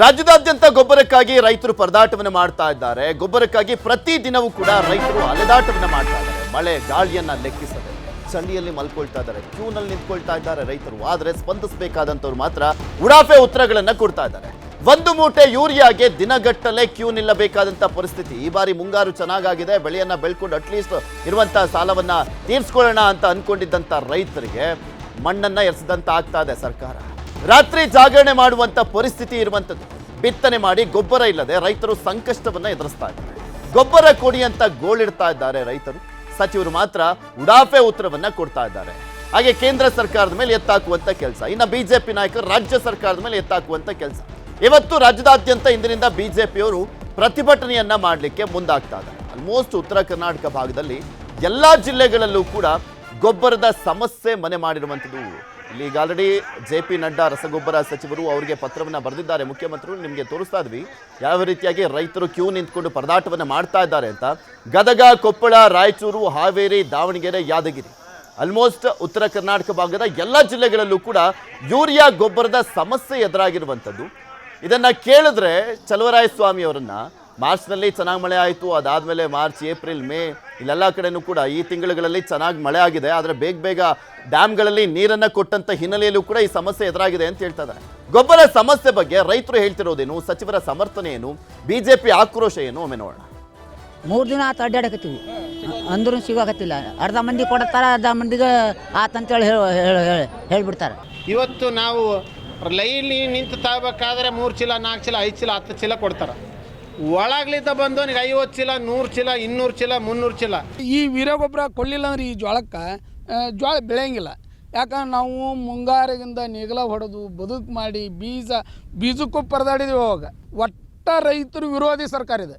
ರಾಜ್ಯದಾದ್ಯಂತ ಗೊಬ್ಬರಕ್ಕಾಗಿ ರೈತರು ಪರದಾಟವನ್ನು ಮಾಡ್ತಾ ಇದ್ದಾರೆ. ಗೊಬ್ಬರಕ್ಕಾಗಿ ಪ್ರತಿ ದಿನವೂ ಕೂಡ ರೈತರು ಅಲೆದಾಟವನ್ನು ಮಾಡ್ತಾ ಇದ್ದಾರೆ. ಮಳೆ ಗಾಳಿಯನ್ನ ಲೆಕ್ಕಿಸದೆ ಚಳಿಯಲ್ಲಿ ಮಲ್ಕೊಳ್ತಾ ಇದ್ದಾರೆ, ಕ್ಯೂನಲ್ಲಿ ನಿಂತ್ಕೊಳ್ತಾ ಇದ್ದಾರೆ ರೈತರು. ಆದರೆ ಸ್ಪಂದಿಸಬೇಕಾದಂಥವ್ರು ಮಾತ್ರ ಉಡಾಫೆ ಉತ್ತರಗಳನ್ನ ಕೊಡ್ತಾ ಇದ್ದಾರೆ. ಒಂದು ಮೂಟೆ ಯೂರಿಯಾಗೆ ದಿನಗಟ್ಟಲೆ ಕ್ಯೂ ನಿಲ್ಲಬೇಕಾದಂಥ ಪರಿಸ್ಥಿತಿ. ಈ ಬಾರಿ ಮುಂಗಾರು ಚೆನ್ನಾಗಾಗಿದೆ, ಬೆಳೆಯನ್ನ ಬೆಳ್ಕೊಂಡು ಅಟ್ಲೀಸ್ಟ್ ಇರುವಂತಹ ಸಾಲವನ್ನ ತೀರ್ಸ್ಕೊಳ್ಳೋಣ ಅಂತ ಅನ್ಕೊಂಡಿದ್ದಂಥ ರೈತರಿಗೆ ಮಣ್ಣನ್ನ ಎಸೆದಂತ ಆಗ್ತಾ ಇದೆ ಸರ್ಕಾರ. ರಾತ್ರಿ ಜಾಗರಣೆ ಮಾಡುವಂತ ಪರಿಸ್ಥಿತಿ ಇರುವಂತದ್ದು. ಬಿತ್ತನೆ ಮಾಡಿ ಗೊಬ್ಬರ ಇಲ್ಲದೆ ರೈತರು ಸಂಕಷ್ಟವನ್ನ ಎದುರಿಸ್ತಾ ಇದ್ದಾರೆ. ಗೊಬ್ಬರ ಕೊಡಿ ಅಂತ ಗೋಳಿಡ್ತಾ ಇದ್ದಾರೆ ರೈತರು. ಸಚಿವರು ಮಾತ್ರ ಉಡಾಫೆ ಉತ್ತರವನ್ನ ಕೊಡ್ತಾ ಇದ್ದಾರೆ. ಹಾಗೆ ಕೇಂದ್ರ ಸರ್ಕಾರದ ಮೇಲೆ ಎತ್ತಾಕುವಂತ ಕೆಲಸ. ಇನ್ನು ಬಿಜೆಪಿ ನಾಯಕರು ರಾಜ್ಯ ಸರ್ಕಾರದ ಮೇಲೆ ಎತ್ತಾಕುವಂತ ಕೆಲಸ. ಇವತ್ತು ರಾಜ್ಯದಾದ್ಯಂತ ಇಂದಿನಿಂದ ಬಿಜೆಪಿಯವರು ಪ್ರತಿಭಟನೆಯನ್ನ ಮಾಡಲಿಕ್ಕೆ ಮುಂದಾಗ್ತಾ ಇದ್ದಾರೆ. ಆಲ್ಮೋಸ್ಟ್ ಉತ್ತರ ಕರ್ನಾಟಕ ಭಾಗದಲ್ಲಿ ಎಲ್ಲಾ ಜಿಲ್ಲೆಗಳಲ್ಲೂ ಕೂಡ ಗೊಬ್ಬರದ ಸಮಸ್ಯೆ ಮನೆ ಮಾಡಿರುವಂಥದ್ದು. ಇಲ್ಲಿ ಈಗ ಆಲ್ರೆಡಿ JP ನಡ್ಡಾ ರಸಗೊಬ್ಬರ ಸಚಿವರು ಅವರಿಗೆ ಪತ್ರವನ್ನು ಬರೆದಿದ್ದಾರೆ ಮುಖ್ಯಮಂತ್ರಿಗಳು. ನಿಮಗೆ ತೋರಿಸ್ತಾ ಇದ್ವಿ ಯಾವ ರೀತಿಯಾಗಿ ರೈತರು ಕ್ಯೂ ನಿಂತ್ಕೊಂಡು ಪರದಾಟವನ್ನು ಮಾಡ್ತಾ ಇದ್ದಾರೆ ಅಂತ. ಗದಗ, ಕೊಪ್ಪಳ, ರಾಯಚೂರು, ಹಾವೇರಿ, ದಾವಣಗೆರೆ, ಯಾದಗಿರಿ ಆಲ್ಮೋಸ್ಟ್ ಉತ್ತರ ಕರ್ನಾಟಕ ಭಾಗದ ಎಲ್ಲ ಜಿಲ್ಲೆಗಳಲ್ಲೂ ಕೂಡ ಯೂರಿಯಾ ಗೊಬ್ಬರದ ಸಮಸ್ಯೆ ಎದುರಾಗಿರುವಂಥದ್ದು. ಇದನ್ನ ಕೇಳಿದ್ರೆ ಚಲುವರಾಯಸ್ವಾಮಿ ಅವರನ್ನ ಮಾರ್ಚ್ನಲ್ಲಿ ಚೆನ್ನಾಗಿ ಮಳೆ ಆಯಿತು, ಅದಾದಮೇಲೆ ಮಾರ್ಚ್, ಏಪ್ರಿಲ್, ಮೇ ಇಲ್ಲೆಲ್ಲ ಕಡೆನೂ ಕೂಡ ಈ ತಿಂಗಳುಗಳಲ್ಲಿ ಚೆನ್ನಾಗಿ ಮಳೆ ಆಗಿದೆ. ಆದರೆ ಬೇಗ ಡ್ಯಾಮ್ಗಳಲ್ಲಿ ನೀರನ್ನು ಕೊಟ್ಟಂಥ ಹಿನ್ನೆಲೆಯಲ್ಲೂ ಕೂಡ ಈ ಸಮಸ್ಯೆ ಎದುರಾಗಿದೆ ಅಂತ ಹೇಳ್ತಾ ಇದ್ದಾರೆ. ಗೊಬ್ಬರ ಸಮಸ್ಯೆ ಬಗ್ಗೆ ರೈತರು ಹೇಳ್ತಿರೋದೇನು, ಸಚಿವರ ಸಮರ್ಥನೆ ಏನು, ಬಿಜೆಪಿ ಆಕ್ರೋಶ ಏನು, ಒಮ್ಮೆ ನೋಡೋಣ. 3 ದಿನ ಆತ ಅಡ್ಡಾಡಕತ್ತೀವಿ ಅಂದ್ರೂ ಸಿಗಾಕತ್ತಿಲ್ಲ. ಅರ್ಧ ಮಂದಿ ಕೊಡ್ತಾರೆ, ಅರ್ಧ ಮಂದಿಗೆ ಆತಂತೇಳಿ ಹೇಳ್ಬಿಡ್ತಾರೆ. ಇವತ್ತು ನಾವು ಲೈನ್ಲಿ ನಿಂತು ತಗೋಬೇಕಾದ್ರೆ 3 ಚೀಲ 4 ಚೀಲ 5 ಚೀಲ 10 ಚೀಲ ಕೊಡ್ತಾರೆ. ಒಳಗ್ಲಿದ್ದ ಬಂದವನಿಗೆ 50 ಚೀಲ 100 ಚೀಲ 200 ಚೀಲ 300 ಚೀಲ. ಈ ವೀರಗೊಬ್ಬರ ಕೊಡಲಿಲ್ಲ ಅಂದ್ರೆ ಈ ಜೋಳಕ್ಕೆ ಜೋಳ ಬೆಳೆಯಂಗಿಲ್ಲ. ಯಾಕಂದ್ರೆ ನಾವು ಮುಂಗಾರಿಗಿಂದ ನೇಗಲ ಹೊಡೆದು ಬದುಕು ಮಾಡಿ ಬೀಜಕ್ಕೂ ಪರದಾಡಿದ್ವಿ. ಅವಾಗ ಒಟ್ಟ ರೈತರು ವಿರೋಧಿ ಸರ್ಕಾರ ಇದೆ.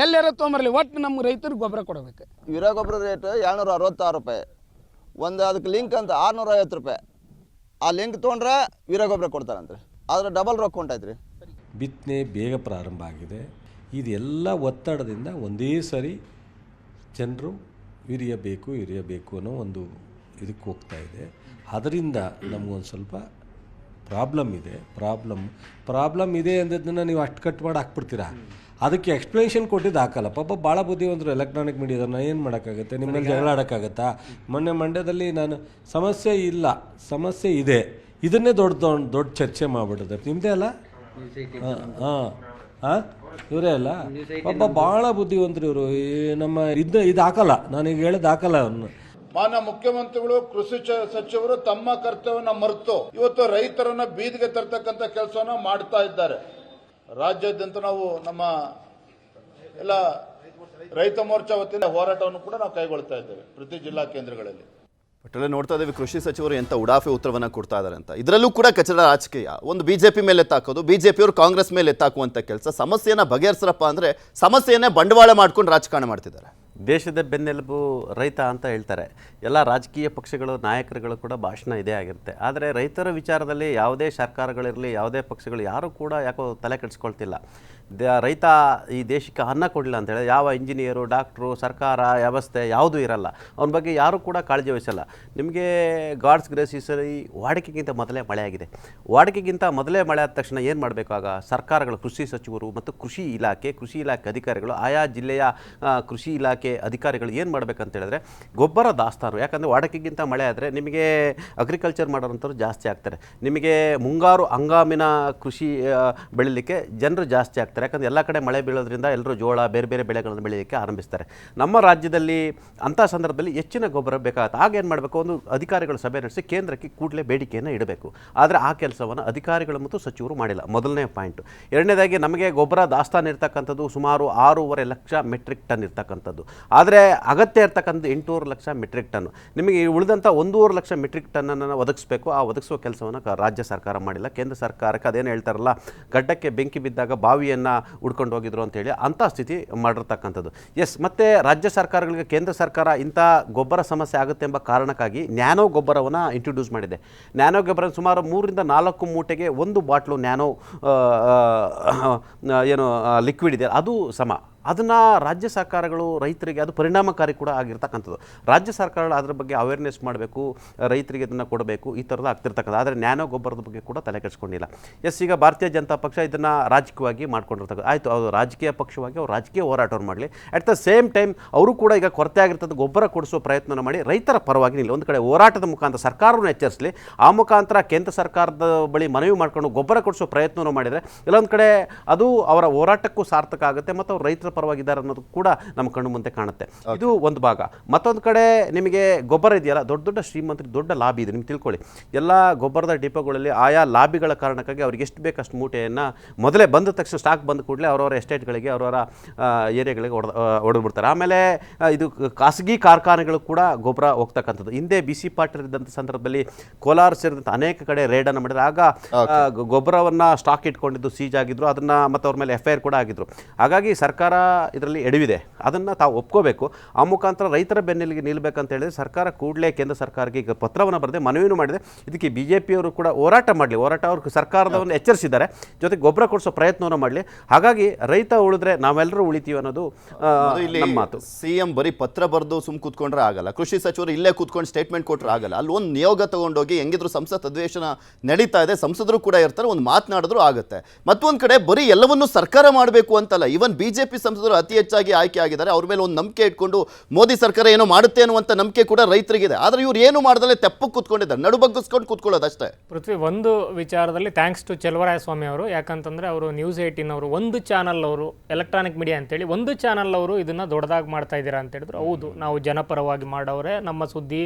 ಎಲ್ಲಾರ ತೊಗೊಂಬರಲಿ, ಒಟ್ಟು ನಮ್ಮ ರೈತರಿಗೆ ಗೊಬ್ಬರ ಕೊಡಬೇಕು. ವೀರಗೊಬ್ಬರ ರೇಟ್ 766 ರೂಪಾಯಿ, ಒಂದು ಅದಕ್ಕೆ ಲಿಂಕ್ ಅಂತ 650 ರೂಪಾಯಿ. ಆ ಲಿಂಕ್ ತೊಗೊಂಡ್ರೆ ವೀರಗೊಬ್ಬರ ಕೊಡ್ತಾರಂತೆ, ಆದರೆ ಡಬಲ್ ರೊಕ್ಕ ಹೊಂಟೈತ್ರಿ. ಬಿತ್ತನೆ ಬೇಗ ಪ್ರಾರಂಭ ಆಗಿದೆ. ಇದೆಲ್ಲ ಒತ್ತಡದಿಂದ ಒಂದೇ ಸರಿ ಜನರು ಯೂರಿಯಾ ಬೇಕು ಅನ್ನೋ ಒಂದು ಇದಕ್ಕೆ ಹೋಗ್ತಾ ಇದೆ. ಅದರಿಂದ ನಮಗೊಂದು ಸ್ವಲ್ಪ ಪ್ರಾಬ್ಲಮ್ ಇದೆ ಅಂದದನ್ನು ನೀವು ಅಷ್ಟು ಕಟ್ ಮಾಡಿ ಹಾಕ್ಬಿಡ್ತೀರಾ. ಅದಕ್ಕೆ ಎಕ್ಸ್ಪ್ಲನೇಷನ್ ಕೊಟ್ಟಿದ್ದು ಹಾಕಲ್ಲ. ಪಾಪ ಭಾಳ ಬುದ್ಧಿವಂತರು ಎಲೆಕ್ಟ್ರಾನಿಕ್ ಮೀಡಿಯಾದನ್ನ ಏನು ಮಾಡೋಕ್ಕಾಗುತ್ತೆ, ನಿಮ್ಮಲ್ಲಿ ಜಗಳ ಆಡೋಕ್ಕಾಗತ್ತಾ? ಮಂಡ್ಯದಲ್ಲಿ ನಾನು ಸಮಸ್ಯೆ ಇದೆ, ಇದನ್ನೇ ದೊಡ್ಡ ಚರ್ಚೆ ಮಾಡಿಬಿಟ್ಟಿದ್ದಾರೆ. ನಿಮ್ಮದೇ ಅಲ್ಲ, ಇವರೇ ಅಲ್ಲ. ಪಾಪ ಭಾಳ ಬುದ್ಧಿವಂತರು ಇವರು. ನಮ್ಮ ಇದು ಹಾಕಲ್ಲ, ನಾನೀಗ ಹೇಳಿದ್ದು ಹಾಕಲ್ಲ. ಅವನು ಮಾನ್ಯ ಮುಖ್ಯಮಂತ್ರಿಗಳು, ಕೃಷಿ ಸಚಿವರು ತಮ್ಮ ಕರ್ತವ್ಯವನ್ನು ಮರೆತು ಇವತ್ತು ರೈತರನ್ನ ಬೀದಿಗೆ ತರ್ತಕ್ಕಂಥ ಕೆಲಸವನ್ನ ಮಾಡ್ತಾ ಇದ್ದಾರೆ. ರಾಜ್ಯಾದ್ಯಂತ ನಾವು ನಮ್ಮ ಎಲ್ಲ ರೈತ ಮೋರ್ಚಾ ವತಿಯಿಂದ ಹೋರಾಟವನ್ನು ಕೂಡ ನಾವು ಕೈಗೊಳ್ತಾ ಇದ್ದೇವೆ ಪ್ರತಿ ಜಿಲ್ಲಾ ಕೇಂದ್ರಗಳಲ್ಲಿ. ಒಟ್ಟಲ್ಲಿ ನೋಡ್ತಾ ಇದ್ದೀವಿ ಕೃಷಿ ಸಚಿವರು ಎಂತ ಉಡಾಫೆ ಉತ್ತರವನ್ನ ಕೊಡ್ತಾ ಇದ್ದಾರೆ ಅಂತ. ಇದರಲ್ಲೂ ಕೂಡ ಕಚಡ ರಾಜಕೀಯ. ಒಂದು ಬಿಜೆಪಿ ಮೇಲೆ ಎತ್ತಾಕೋದು, ಬಿಜೆಪಿಯವರು ಕಾಂಗ್ರೆಸ್ ಮೇಲೆ ಎತ್ತಾಕುವಂತ ಕೆಲಸ. ಸಮಸ್ಯೆಯನ್ನ ಬಗೆಹರಿಸ್ರಪ್ಪ ಅಂದ್ರೆ ಸಮಸ್ಯೆಯನ್ನೇ ಬಂಡವಾಳ ಮಾಡ್ಕೊಂಡು ರಾಜಕಾರಣ ಮಾಡ್ತಿದ್ದಾರೆ. ದೇಶದ ಬೆನ್ನೆಲುಬು ರೈತ ಅಂತ ಹೇಳ್ತಾರೆ. ಎಲ್ಲ ರಾಜಕೀಯ ಪಕ್ಷಗಳು, ನಾಯಕರುಗಳು ಕೂಡ ಭಾಷಣ ಇದೇ ಆಗಿರುತ್ತೆ. ಆದರೆ ರೈತರ ವಿಚಾರದಲ್ಲಿ ಯಾವುದೇ ಸರ್ಕಾರಗಳಿರಲಿ, ಯಾವುದೇ ಪಕ್ಷಗಳು ಯಾರೂ ಕೂಡ ಯಾಕೋ ತಲೆ ಕೆಡಿಸ್ಕೊಳ್ತಿಲ್ಲ. ರೈತ ಈ ದೇಶಕ್ಕೆ ಅನ್ನ ಕೊಡಲಿಲ್ಲ ಅಂತೇಳಿ ಯಾವ ಇಂಜಿನಿಯರು, ಡಾಕ್ಟ್ರು, ಸರ್ಕಾರ ವ್ಯವಸ್ಥೆ ಯಾವುದೂ ಇರಲ್ಲ. ಅವನ ಬಗ್ಗೆ ಯಾರೂ ಕೂಡ ಕಾಳಜಿ ವಹಿಸಲ್ಲ. ನಿಮಗೆ ಗಾಡ್ಸ್ ಗ್ರೇಸ್ ಈ ಸರಿ ವಾಡಿಕೆಗಿಂತ ಮೊದಲೇ ಮಳೆ ಆಗಿದೆ. ವಾಡಿಕೆಗಿಂತ ಮೊದಲೇ ಮಳೆ ಆದ ತಕ್ಷಣ ಏನು ಮಾಡಬೇಕಾಗ ಸರ್ಕಾರಗಳು, ಕೃಷಿ ಸಚಿವರು ಮತ್ತು ಕೃಷಿ ಇಲಾಖೆ ಅಧಿಕಾರಿಗಳು, ಆಯಾ ಜಿಲ್ಲೆಯ ಕೃಷಿ ಇಲಾಖೆ ಅಧಿಕಾರಿಗಳು ಏನು ಮಾಡಬೇಕಂತ ಹೇಳಿದ್ರೆ ಗೊಬ್ಬರ ದಾಸ್ತಾನು. ಯಾಕಂದರೆ ವಾಡಿಕೆಗಿಂತ ಮಳೆ ಆದರೆ ನಿಮಗೆ ಅಗ್ರಿಕಲ್ಚರ್ ಮಾಡೋರಂಥವ್ರು ಜಾಸ್ತಿ ಆಗ್ತಾರೆ. ನಿಮಗೆ ಮುಂಗಾರು ಹಂಗಾಮಿನ ಕೃಷಿ ಬೆಳೀಲಿಕ್ಕೆ ಜನರು ಜಾಸ್ತಿ ಆಗ್ತಾರೆ. ಯಾಕಂದರೆ ಎಲ್ಲ ಕಡೆ ಮಳೆ ಬೀಳೋದ್ರಿಂದ ಎಲ್ಲರೂ ಜೋಳ ಬೇರೆ ಬೆಳೆಗಳನ್ನು ಬೆಳೆಯೋಕ್ಕೆ ಆರಂಭಿಸ್ತಾರೆ. ನಮ್ಮ ರಾಜ್ಯದಲ್ಲಿ ಅಂಥ ಸಂದರ್ಭದಲ್ಲಿ ಹೆಚ್ಚಿನ ಗೊಬ್ಬರ ಬೇಕಾಗುತ್ತೆ. ಆಗ ಏನು ಮಾಡಬೇಕು, ಒಂದು ಅಧಿಕಾರಿಗಳು ಸಭೆ ನಡೆಸಿ ಕೇಂದ್ರಕ್ಕೆ ಕೂಡಲೇ ಬೇಡಿಕೆಯನ್ನು ಇಡಬೇಕು. ಆದರೆ ಆ ಕೆಲಸವನ್ನು ಅಧಿಕಾರಿಗಳು ಮತ್ತು ಸಚಿವರು ಮಾಡಿಲ್ಲ. ಮೊದಲನೇ ಪಾಯಿಂಟು. ಎರಡನೇದಾಗಿ ನಮಗೆ ಗೊಬ್ಬರ ದಾಸ್ತಾನು ಇರ್ತಕ್ಕಂಥದ್ದು ಸುಮಾರು 6.5 ಲಕ್ಷ ಮೆಟ್ರಿಕ್ ಟನ್ ಇರ್ತಕ್ಕಂಥದ್ದು. ಆದರೆ ಅಗತ್ಯ ಇರ್ತಕ್ಕಂಥದ್ದು 8.5 ಲಕ್ಷ ಮೆಟ್ರಿಕ್ ಟನ್. ನಿಮಗೆ ಉಳಿದಂಥ 1.5 ಲಕ್ಷ ಮೆಟ್ರಿಕ್ ಟನ್ನನ್ನು ಒದಗಿಸಬೇಕು. ಆ ಒದಗಿಸುವ ಕೆಲಸವನ್ನು ರಾಜ್ಯ ಸರ್ಕಾರ ಮಾಡಿಲ್ಲ. ಕೇಂದ್ರ ಸರ್ಕಾರಕ್ಕೆ ಅದೇನು ಹೇಳ್ತಾರಲ್ಲ, ಗಡ್ಡಕ್ಕೆ ಬೆಂಕಿ ಬಿದ್ದಾಗ ಬಾವಿಯನ್ನು ಉಡ್ಕೊಂಡು ಹೋಗಿದ್ರು ಅಂತೇಳಿ ಅಂಥ ಸ್ಥಿತಿ ಮಾಡಿರ್ತಕ್ಕಂಥದ್ದು. ಮತ್ತು ರಾಜ್ಯ ಸರ್ಕಾರಗಳಿಗೆ ಕೇಂದ್ರ ಸರ್ಕಾರ ಇಂಥ ಗೊಬ್ಬರ ಸಮಸ್ಯೆ ಆಗುತ್ತೆ ಎಂಬ ಕಾರಣಕ್ಕಾಗಿ ನ್ಯಾನೋ ಗೊಬ್ಬರವನ್ನು ಇಂಟ್ರೊಡ್ಯೂಸ್ ಮಾಡಿದೆ. ನ್ಯಾನೋ ಗೊಬ್ಬರ ಸುಮಾರು 3 ರಿಂದ 4 ಮೂಟೆಗೆ 1 ಬಾಟ್ಲು ನ್ಯಾನೋ ಲಿಕ್ವಿಡ್ ಇದೆ, ಅದು ಸಮ. ಅದನ್ನು ರಾಜ್ಯ ಸರ್ಕಾರಗಳು ರೈತರಿಗೆ ಅದು ಪರಿಣಾಮಕಾರಿ ಕೂಡ ಆಗಿರ್ತಕ್ಕಂಥದ್ದು. ರಾಜ್ಯ ಸರ್ಕಾರಗಳು ಅದರ ಬಗ್ಗೆ ಅವೇರ್ನೆಸ್ ಮಾಡಬೇಕು, ರೈತರಿಗೆ ಇದನ್ನು ಕೊಡಬೇಕು, ಈ ಥರದ್ದು ಆಗ್ತಿರ್ತಕ್ಕಂಥ. ಆದರೆ ನ್ಯಾನೋ ಗೊಬ್ಬರದ ಬಗ್ಗೆ ಕೂಡ ತಲೆ ಕೆಡಿಸ್ಕೊಂಡಿಲ್ಲ. ಈಗ ಭಾರತೀಯ ಜನತಾ ಪಕ್ಷ ಇದನ್ನು ರಾಜಕೀಯವಾಗಿ ಮಾಡ್ಕೊಂಡಿರ್ತಕ್ಕಂಥ ಆಯಿತು, ಅದು ರಾಜಕೀಯ ಪಕ್ಷವಾಗಿ ಅವ್ರು ರಾಜಕೀಯ ಹೋರಾಟವನ್ನು ಮಾಡಲಿ. ಅಟ್ ದ ಸೇಮ್ ಟೈಮ್ ಅವರು ಕೂಡ ಈಗ ಕೊರತೆ ಆಗಿರ್ತಕ್ಕಂಥ ಗೊಬ್ಬರ ಕೊಡಿಸುವ ಪ್ರಯತ್ನ ಮಾಡಿ ರೈತರ ಪರವಾಗಿ ನಿಲ್ಲ. ಒಂದು ಕಡೆ ಹೋರಾಟದ ಮುಖಾಂತರ ಸರ್ಕಾರವನ್ನು ಎಚ್ಚರಿಸಲಿ, ಆ ಮುಖಾಂತರ ಕೇಂದ್ರ ಸರ್ಕಾರದ ಬಳಿ ಮನವಿ ಮಾಡ್ಕೊಂಡು ಗೊಬ್ಬರ ಕೊಡಿಸುವ ಪ್ರಯತ್ನವನ್ನು ಮಾಡಿದರೆ ಎಲ್ಲೊಂದು ಕಡೆ ಅದು ಅವರ ಹೋರಾಟಕ್ಕೂ ಸಾರ್ಥಕ ಆಗುತ್ತೆ ಮತ್ತು ಅವ್ರು ರೈತರ ಪರವಾಗಿದ್ದಾರೆ ಅನ್ನೋದು ಕೂಡ ನಮ್ಮ ಕಣ್ಣು ಮುಂದೆ ಕಾಣುತ್ತೆ. ಇದು ಒಂದು ಭಾಗ. ಮತ್ತೊಂದು ಕಡೆ ನಿಮಗೆ ಗೊಬ್ಬರ ಇದೆಯಲ್ಲ, ದೊಡ್ಡ ದೊಡ್ಡ ಶ್ರೀಮಂತರಿಗೆ ದೊಡ್ಡ ಲಾಬಿ ಇದೆ. ನಿಮ್ಗೆ ತಿಳ್ಕೊಳ್ಳಿ, ಎಲ್ಲ ಗೊಬ್ಬರದ ಡಿಪೋಗಳಲ್ಲಿ ಆಯಾ ಲಾಬಿಗಳ ಕಾರಣಕ್ಕಾಗಿ ಅವ್ರಿಗೆ ಎಷ್ಟು ಬೇಕಷ್ಟು ಮೂಟೆಯನ್ನು ಮೊದಲೇ ಬಂದ ತಕ್ಷಣ ಸ್ಟಾಕ್ ಬಂದ ಕೂಡಲೇ ಅವರವರ ಎಸ್ಟೇಟ್ಗಳಿಗೆ ಅವರವರ ಏರಿಯಾಗಳಿಗೆ ಹೊಡೆದ್ಬಿಡ್ತಾರೆ. ಆಮೇಲೆ ಇದು ಖಾಸಗಿ ಕಾರ್ಖಾನೆಗಳು ಕೂಡ ಗೊಬ್ಬರ ಹೋಗ್ತಕ್ಕಂಥದ್ದು. ಹಿಂದೆ ಬಿ ಸಿ ಪಾಟೀಲ್ ಇದ್ದಂಥ ಸಂದರ್ಭದಲ್ಲಿ ಕೋಲಾರ ಸೇರಿದಂಥ ಅನೇಕ ಕಡೆ ರೇಡನ್ನು ಮಾಡಿದ್ರೆ ಆಗ ಗೊಬ್ಬರವನ್ನು ಸ್ಟಾಕ್ ಇಟ್ಕೊಂಡಿದ್ದು ಸೀಜ್ ಆಗಿದ್ರು, ಅದನ್ನು ಮತ್ತು ಅವ್ರ ಮೇಲೆ FIR ಕೂಡ ಆಗಿದ್ರು. ಹಾಗಾಗಿ ಸರ್ಕಾರ ಇದರಲ್ಲಿ ಎಡವಿದೆ, ಅದನ್ನು ತಾವು ಒಪ್ಕೋಬೇಕು. ಆ ಮುಖಾಂತರ ರೈತರ ಬೆನ್ನೆಲಿಗೆ ನಿಲ್ಲಬೇಕಂತ ಹೇಳಿದ್ರೆ ಸರ್ಕಾರ ಕೂಡಲೇ ಕೇಂದ್ರ ಸರ್ಕಾರಕ್ಕೆ ಈಗ ಪತ್ರವನ್ನು ಬರೆದೆ, ಮನವಿಯನ್ನು ಮಾಡಿದೆ. ಇದಕ್ಕೆ BJPಯವರು ಕೂಡ ಹೋರಾಟ ಮಾಡಲಿ, ಅವರು ಸರ್ಕಾರದವನ್ನು ಎಚ್ಚರಿಸಿದ್ದಾರೆ, ಜೊತೆಗೆ ಗೊಬ್ಬರ ಕೊಡಿಸೋ ಪ್ರಯತ್ನವನ್ನು ಮಾಡಲಿ. ಹಾಗಾಗಿ ರೈತ ಉಳಿದ್ರೆ ನಾವೆಲ್ಲರೂ ಉಳಿತೀವಿ ಅನ್ನೋದು ನಮ್ಮ ಮಾತು. CM ಬರೀ ಪತ್ರ ಬರೆದು ಸುಮ್ ಕೂತ್ಕೊಂಡ್ರೆ ಆಗಲ್ಲ, ಕೃಷಿ ಸಚಿವರು ಇಲ್ಲೇ ಕೂತ್ಕೊಂಡು ಸ್ಟೇಟ್ಮೆಂಟ್ ಕೊಟ್ಟರೆ ಆಗಲ್ಲ. ಅಲ್ಲಿ ಒಂದು ನಿಯೋಗ ತಗೊಂಡೋಗಿ ಹೆಂಗಿದ್ರು ಸಂಸತ್ ಅಧಿವೇಶನ ನಡೀತಾ ಇದೆ, ಸಂಸದರು ಕೂಡ ಇರ್ತಾರೆ, ಒಂದು ಮಾತನಾಡಿದ್ರು ಆಗುತ್ತೆ. ಮತ್ತೊಂದು ಕಡೆ ಬರೀ ಎಲ್ಲವನ್ನೂ ಸರ್ಕಾರ ಮಾಡಬೇಕು ಅಂತಲ್ಲ, ಈವನ್ BJP ಸಂಸದರು ಅತಿ ಹೆಚ್ಚಾಗಿ ಆಯ್ಕೆ ಆಗಿದ್ದಾರೆ, ಅವ್ರ ಮೇಲೆ ಒಂದು ನಂಬಿಕೆ ಇಟ್ಕೊಂಡು ಮೋದಿ ಸರ್ಕಾರ ಏನೋ ಮಾಡುತ್ತೆ ಅನ್ನುವಂಥ ನಂಬಿಕೆ ಕೂಡ ರೈತರಿಗಿದೆ. ಆದರೆ ಇವ್ರು ಏನು ಮಾಡ್ದಲ್ಲೇ ತೆಪ್ಪಕ್ಕೆ ಕೂತ್ಕೊಂಡಿದ್ದಾರೆ, ನಡುಬಗ್ಗಿಸ್ಕೊಂಡು ಕೂತ್ಕೊಳ್ಳೋದಷ್ಟೇ. ಪೃಥ್ವಿ, ಒಂದು ವಿಚಾರದಲ್ಲಿ ಥ್ಯಾಂಕ್ಸ್ ಟು ಚೆಲುವರಾಯಸ್ವಾಮಿ ಅವರು, ಯಾಕಂತಂದರೆ ಅವರು ನ್ಯೂಸ್ 18 ಅವರು ಒಂದು ಚಾನಲ್ ಅವರು ಎಲೆಕ್ಟ್ರಾನಿಕ್ ಮೀಡಿಯಾ ಅಂತೇಳಿ ಒಂದು ಚಾನಲ್ ಅವರು ಇದನ್ನು ದೊಡ್ಡದಾಗಿ ಮಾಡ್ತಾ ಇದ್ದೀರಾ ಅಂತ ಹೇಳಿದ್ರು. ಹೌದು, ನಾವು ಜನಪರವಾಗಿ ಮಾಡೋರೆ, ನಮ್ಮ ಸುದ್ದಿ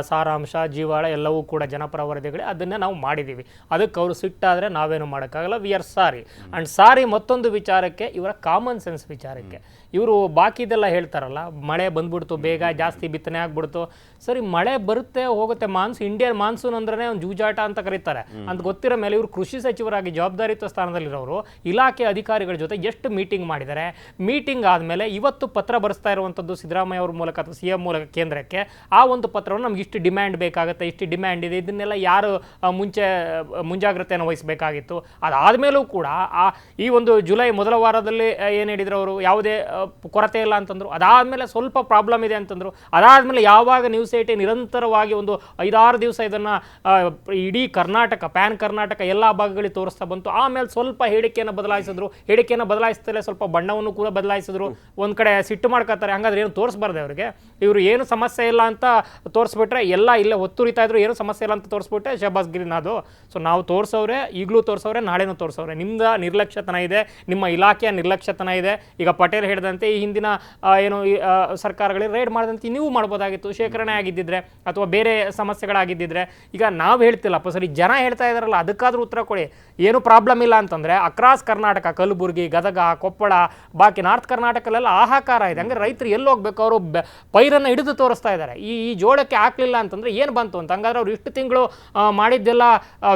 ಸಾರಾಂಶ ಜೀವಾಳ ಎಲ್ಲವೂ ಕೂಡ ಜನಪರ ವರದಿಗಳೇ, ಅದನ್ನೇ ನಾವು ಮಾಡಿದ್ದೀವಿ. ಅದಕ್ಕೆ ಅವರು ಸಿಟ್ಟಾದರೆ ನಾವೇನು ಮಾಡೋಕ್ಕಾಗಲ್ಲ. We are sorry. And sorry ಮತ್ತೊಂದು ವಿಚಾರಕ್ಕೆ, ಇವರ ಕಾಮನ್ ಸೆನ್ಸ್ ವಿಚಾರಕ್ಕೆ. ಇವರು ಬಾಕಿದೆಲ್ಲ ಹೇಳ್ತಾರಲ್ಲ, ಮಳೆ ಬಂದ್ಬಿಡ್ತು, ಬೇಗ ಜಾಸ್ತಿ ಬಿತ್ತನೆ ಆಗ್ಬಿಡ್ತು. ಸರಿ, ಮಳೆ ಬರುತ್ತೆ ಹೋಗುತ್ತೆ, ಇಂಡಿಯನ್ ಮಾನ್ಸೂನ್ ಅಂದ್ರೆ ಒಂದು ಜೂಜಾಟ ಅಂತ ಕರೀತಾರೆ ಅಂತ ಗೊತ್ತಿರೋ ಮೇಲೆ ಇವರು ಕೃಷಿ ಸಚಿವರಾಗಿ ಜವಾಬ್ದಾರಿಯುತ ಸ್ಥಾನದಲ್ಲಿರೋರು ಇಲಾಖೆ ಅಧಿಕಾರಿಗಳ ಜೊತೆ ಎಷ್ಟು ಮೀಟಿಂಗ್ ಮಾಡಿದ್ದಾರೆ. ಮೀಟಿಂಗ್ ಆದಮೇಲೆ ಇವತ್ತು ಪತ್ರ ಬರೆಸ್ತಾ ಇರುವಂಥದ್ದು ಸಿದ್ದರಾಮಯ್ಯ ಅವ್ರ ಮೂಲಕ ಅಥವಾ CM ಮೂಲಕ ಕೇಂದ್ರಕ್ಕೆ. ಆ ಒಂದು ಪತ್ರವನ್ನು ನಮ್ಗೆ ಇಷ್ಟು ಡಿಮ್ಯಾಂಡ್ ಬೇಕಾಗುತ್ತೆ, ಇಷ್ಟು ಡಿಮ್ಯಾಂಡ್ ಇದೆ, ಇದನ್ನೆಲ್ಲ ಯಾರು ಮುಂಜಾಗ್ರತೆಯನ್ನು ವಹಿಸಬೇಕಾಗಿತ್ತು. ಅದಾದಮೇಲೂ ಕೂಡ ಈ ಒಂದು ಜುಲೈ ಮೊದಲ ವಾರದಲ್ಲಿ ಏನು ಹೇಳಿದ್ರು ಅವರು, ಯಾವುದೇ ಕೊರತೆ ಇಲ್ಲ ಅಂತಂದ್ರು. ಅದಾದಮೇಲೆ ಸ್ವಲ್ಪ ಪ್ರಾಬ್ಲಮ್ ಇದೆ ಅಂತಂದ್ರು. ಅದಾದಮೇಲೆ ಯಾವಾಗ ನ್ಯೂಸ್ 18 ನಿರಂತರವಾಗಿ ಒಂದು 5-6 ದಿವಸ ಇದನ್ನು ಇಡೀ ಕರ್ನಾಟಕ, ಪ್ಯಾನ್ ಕರ್ನಾಟಕ ಎಲ್ಲ ಭಾಗಗಳಿಗೆ ತೋರಿಸ್ತಾ ಬಂತು. ಆಮೇಲೆ ಸ್ವಲ್ಪ ಹೇಳಿಕೆಯನ್ನು ಬದಲಾಯಿಸಿದ್ರು. ಹೇಳಿಕೆಯನ್ನು ಬದಲಾಯಿಸ್ತಲೇ ಸ್ವಲ್ಪ ಬಣ್ಣವನ್ನು ಕೂಡ ಬದಲಾಯಿಸಿದ್ರು. ಒಂದು ಕಡೆ ಸಿಟ್ಟು ಮಾಡ್ಕೋತಾರೆ, ಹಂಗಾದ್ರೆ ಏನು ತೋರಿಸ್ಬಾರ್ದು ಅವರಿಗೆ, ಇವರು ಏನು ಸಮಸ್ಯೆ ಇಲ್ಲ ಅಂತ ತೋರಿಸ್ಬಿಟ್ರೆ ಎಲ್ಲ ಇಲ್ಲೇ ಹೊತ್ತುರಿತಾ ಇದ್ರು, ಏನು ಸಮಸ್ಯೆ ಇಲ್ಲ ಅಂತ ತೋರಿಸ್ಬಿಟ್ರೆ ಶಹಬಾಸ್ ಗಿರಿನಾಥ್. ಸೊ ನಾವು ತೋರಿಸೋರೆ, ಈಗಲೂ ತೋರಿಸೋರೆ, ನಾಳೆನೂ ತೋರಿಸೋರೆ. ನಿಮ್ದು ನಿರ್ಲಕ್ಷ್ಯತನ ಇದೆ, ನಿಮ್ಮ ಇಲಾಖೆಯ ನಿರ್ಲಕ್ಷ್ಯತನ ಇದೆ. ಈಗ ಪಟೇಲ್ ಹೇಳಿದಂತೆ ಈ ಹಿಂದಿನ ಏನು ಸರ್ಕಾರಗಳಿಗೆ ರೈಡ್ ಮಾಡಿದಂತೆ ನೀವು ಮಾಡ್ಬೋದಾಗಿತ್ತು, ಶೇಖರಣೆ ಆಗಿದ್ದಿದ್ರೆ ಅಥವಾ ಬೇರೆ ಸಮಸ್ಯೆಗಳಾಗಿದ್ದಿದ್ರೆ. ಈಗ ನಾವು ಹೇಳ್ತಿಲ್ಲಪ್ಪ, ಸರಿ ಜನ ಹೇಳ್ತಾ ಇದ್ದಾರಲ್ಲ, ಅದಕ್ಕಾದ್ರೂ ಉತ್ತರ ಕೊಡಿ. ಏನು ಪ್ರಾಬ್ಲಮ್ ಇಲ್ಲ ಅಂತಂದರೆ ಅಕ್ರಾಸ್ ಕರ್ನಾಟಕ, ಕಲಬುರಗಿ, ಗದಗ, ಕೊಪ್ಪಳ, ಬಾಕಿ ನಾರ್ತ್ ಕರ್ನಾಟಕಲ್ಲೆಲ್ಲ ಹಾಹಾಕಾರ ಇದೆ. ಹಂಗೆ ರೈತರು ಎಲ್ಲಿ ಹೋಗ್ಬೇಕು, ಅವರು ಪೈರನ್ನು ಹಿಡಿದು ತೋರಿಸ್ತಾ ಇದ್ದಾರೆ. ಈ ಜೋಳಕ್ಕೆ ಹಾಕಲಿಲ್ಲ ಅಂತಂದರೆ ಏನು ಬಂತು ಅಂತ. ಹಂಗಾದ್ರೆ ಅವ್ರು ಇಷ್ಟು ತಿಂಗಳು ಮಾಡಿದ್ದೆಲ್ಲ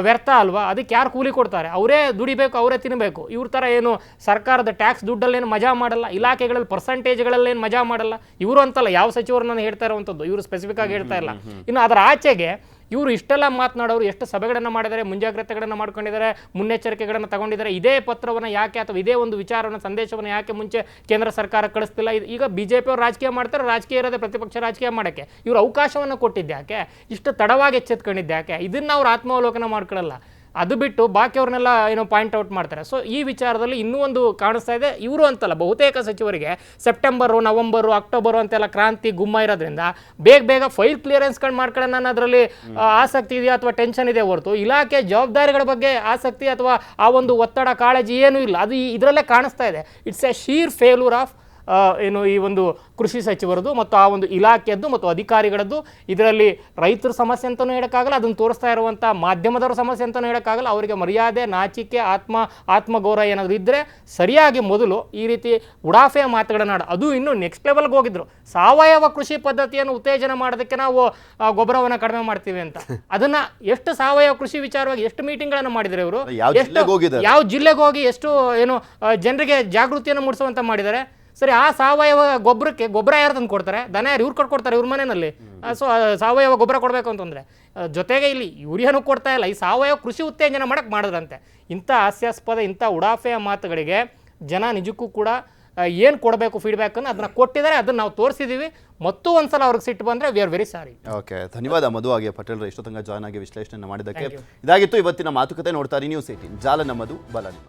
ವ್ಯರ್ಥ ಅಲ್ವಾ? ಅದಕ್ಕೆ ಯಾರು ಕೂಲಿ ಕೊಡ್ತಾರೆ? ಅವರೇ ದುಡಿಬೇಕು, ಅವರೇ ತಿನ್ನಬೇಕು. ಇವ್ರ ಥರ ಏನು ಸರ್ಕಾರದ ಟ್ಯಾಕ್ಸ್ ದುಡ್ಡಲ್ಲೇನು ಮಜಾ ಮಾಡಲ್ಲ, ಇಲಾಖೆಗಳಲ್ಲಿ ಪರ್ಸೆಂಟೇಜ್ಗಳಲ್ಲೇನು ಮಜಾ ಮಾಡಲ್ಲ. ಇವರು ಅಂತಲ್ಲ, ಯಾವ ಸಚಿವರು ನಾನು ಹೇಳ್ತಾ ಇರುವಂಥದ್ದು, ಇವರು ಸ್ಪೆಸಿಫಿಕ್ ಆಗಿ ಹೇಳ್ತಾ ಇಲ್ಲ. ಇನ್ನು ಅದರ ಆಚೆಗೆ ಇವರು ಇಷ್ಟೆಲ್ಲ ಮಾತನಾಡೋರು ಎಷ್ಟು ಸಭೆಗಳನ್ನು ಮಾಡಿದ್ದಾರೆ, ಮುಂಜಾಗ್ರತೆಗಳನ್ನು ಮಾಡ್ಕೊಂಡಿದ್ದಾರೆ, ಮುನ್ನೆಚ್ಚರಿಕೆಗಳನ್ನು ತಗೊಂಡಿದ್ದಾರೆ. ಇದೇ ಪತ್ರವನ್ನು ಯಾಕೆ ಅಥವಾ ಇದೇ ಒಂದು ವಿಚಾರವನ್ನು, ಸಂದೇಶವನ್ನು ಯಾಕೆ ಮುಂಚೆ ಕೇಂದ್ರ ಸರ್ಕಾರ ಕಳಿಸ್ತಿಲ್ಲ? ಈಗ BJP ಅವರು ರಾಜಕೀಯ ಮಾಡ್ತಾರೆ, ರಾಜಕೀಯ ಇರೋದೇ ಪ್ರತಿಪಕ್ಷ ರಾಜಕೀಯ ಮಾಡೋಕ್ಕೆ. ಇವರು ಅವಕಾಶವನ್ನು ಕೊಟ್ಟಿದ್ದ್ಯಾಕೆ? ಇಷ್ಟು ತಡವಾಗಿ ಎಚ್ಚೆತ್ಕೊಂಡಿದ್ದ್ಯಾಕೆ? ಇದನ್ನು ಅವ್ರು ಆತ್ಮಾವಲೋಕನ ಮಾಡ್ಕೊಳ್ಳಲ್ಲ. ಅದು ಬಿಟ್ಟು ಬಾಕಿಯವ್ರನ್ನೆಲ್ಲ ಏನೋ ಪಾಯಿಂಟ್ ಔಟ್ ಮಾಡ್ತಾರೆ. ಸೊ ಈ ವಿಚಾರದಲ್ಲಿ ಇನ್ನೂ ಒಂದು ಕಾಣಿಸ್ತಾ ಇದೆ, ಇವರು ಅಂತಲ್ಲ ಬಹುತೇಕ ಸಚಿವರಿಗೆ ಸೆಪ್ಟೆಂಬರು, ನವಂಬರು, ಅಕ್ಟೋಬರು ಅಂತೆಲ್ಲ ಕ್ರಾಂತಿ ಗುಮ್ಮ ಇರೋದ್ರಿಂದ ಬೇಗ ಫೈಲ್ ಕ್ಲಿಯರೆನ್ಸ್ಗಳು ಮಾಡ್ಕೊಳ್ಳೋಣ ಅನ್ನೋದ್ರಲ್ಲಿ ಆಸಕ್ತಿ ಇದೆಯಾ ಅಥವಾ ಟೆನ್ಷನ್ ಇದೆ ಹೊರತು ಇಲಾಖೆ ಜವಾಬ್ದಾರಿಗಳ ಬಗ್ಗೆ ಆಸಕ್ತಿ ಅಥವಾ ಆ ಒಂದು ಒತ್ತಡ, ಕಾಳಜಿ ಏನೂ ಇಲ್ಲ. ಅದು ಇದರಲ್ಲೇ ಕಾಣಿಸ್ತಾ ಇದೆ. It's A sheer failure of ಏನು ಈ ಒಂದು ಕೃಷಿ ಸಚಿವರದು ಮತ್ತು ಆ ಒಂದು ಇಲಾಖೆಯದ್ದು ಮತ್ತು ಅಧಿಕಾರಿಗಳದ್ದು. ಇದರಲ್ಲಿ ರೈತರ ಸಮಸ್ಯೆ ಅಂತಲೂ ಹೇಳೋಕ್ಕಾಗಲ್ಲ, ಅದನ್ನು ತೋರಿಸ್ತಾ ಇರುವಂಥ ಮಾಧ್ಯಮದವರ ಸಮಸ್ಯೆ ಅಂತಲೂ ಹೇಳೋಕ್ಕಾಗಲ್ಲ. ಅವರಿಗೆ ಮರ್ಯಾದೆ, ನಾಚಿಕೆ, ಆತ್ಮಗೌರವ ಏನಾದರೂ ಇದ್ದರೆ ಸರಿಯಾಗಿ ಮೊದಲು ಈ ರೀತಿ ಉಡಾಫೆಯ ಮಾತುಗಳನ್ನ ಅದು ಇನ್ನೂ ನೆಕ್ಸ್ಟ್ ಲೆವೆಲ್ಗೆ ಹೋಗಿದ್ರು. ಸಾವಯವ ಕೃಷಿ ಪದ್ಧತಿಯನ್ನು ಉತ್ತೇಜನ ಮಾಡೋದಕ್ಕೆ ನಾವು ಗೊಬ್ಬರವನ್ನು ಕಡಿಮೆ ಮಾಡ್ತೀವಿ ಅಂತ. ಅದನ್ನು ಎಷ್ಟು ಸಾವಯವ ಕೃಷಿ ವಿಚಾರವಾಗಿ ಎಷ್ಟು ಮೀಟಿಂಗ್ಗಳನ್ನು ಮಾಡಿದ್ದಾರೆ ಇವರು, ಯಾವ ಜಿಲ್ಲೆಗೆ ಹೋಗಿ ಎಷ್ಟು ಏನು ಜನರಿಗೆ ಜಾಗೃತಿಯನ್ನು ಮೂಡಿಸುವಂತ ಮಾಡಿದ್ದಾರೆ. ಸರಿ, ಆ ಸಾವಯವ ಗೊಬ್ಬರಕ್ಕೆ ಗೊಬ್ಬರ ಯಾರು ತಂದು ಕೊಡ್ತಾರೆ? ದನ ಯಾರು? ಇವ್ರು ಕೊಡ್ತಾರೆ ಇವ್ರ ಮನೆಯಲ್ಲಿ. ಸೊ ಸಾವಯವ ಗೊಬ್ಬರ ಕೊಡಬೇಕು ಅಂತಂದರೆ ಜೊತೆಗೆ ಇಲ್ಲಿ ಯೂರಿಯಾನು ಕೊಡ್ತಾ ಇಲ್ಲ. ಈ ಸಾವಯವ ಕೃಷಿ ಉತ್ತೇಜನ ಮಾಡಿದ್ರಂತೆ. ಇಂಥ ಹಾಸ್ಯಾಸ್ಪದ, ಇಂಥ ಉಡಾಫೆಯ ಮಾತುಗಳಿಗೆ ಜನ ನಿಜಕ್ಕೂ ಕೂಡ ಏನು ಕೊಡಬೇಕು ಫೀಡ್ಬ್ಯಾಕನ್ನು ಅದನ್ನು ಕೊಟ್ಟಿದ್ದಾರೆ, ಅದನ್ನು ನಾವು ತೋರಿಸಿದ್ದೀವಿ. ಮತ್ತು ಒಂದ್ಸಲ ಅವ್ರಿಗೆ ಸಿಟ್ಟು ಬಂದರೆ we are very sorry. Okay, ಧನ್ಯವಾದ ಮಧು ಹಾಗೆ ಪಟೇಲ್ ಇಷ್ಟೊತ್ತಂಗ ಜಾಯ್ನ್ ಆಗಿ ವಿಶ್ಲೇಷಣೆ ಮಾಡಿದ್ದಕ್ಕೆ. ಇದಾಗಿತ್ತು ಇವತ್ತಿನ ಮಾತುಕತೆ. ನೋಡ್ತಾರೆ ನ್ಯೂಸ್ 18, ಜಾಲ ನಮ್ಮದು, ಬಲ ನಿಮ್ಮದು.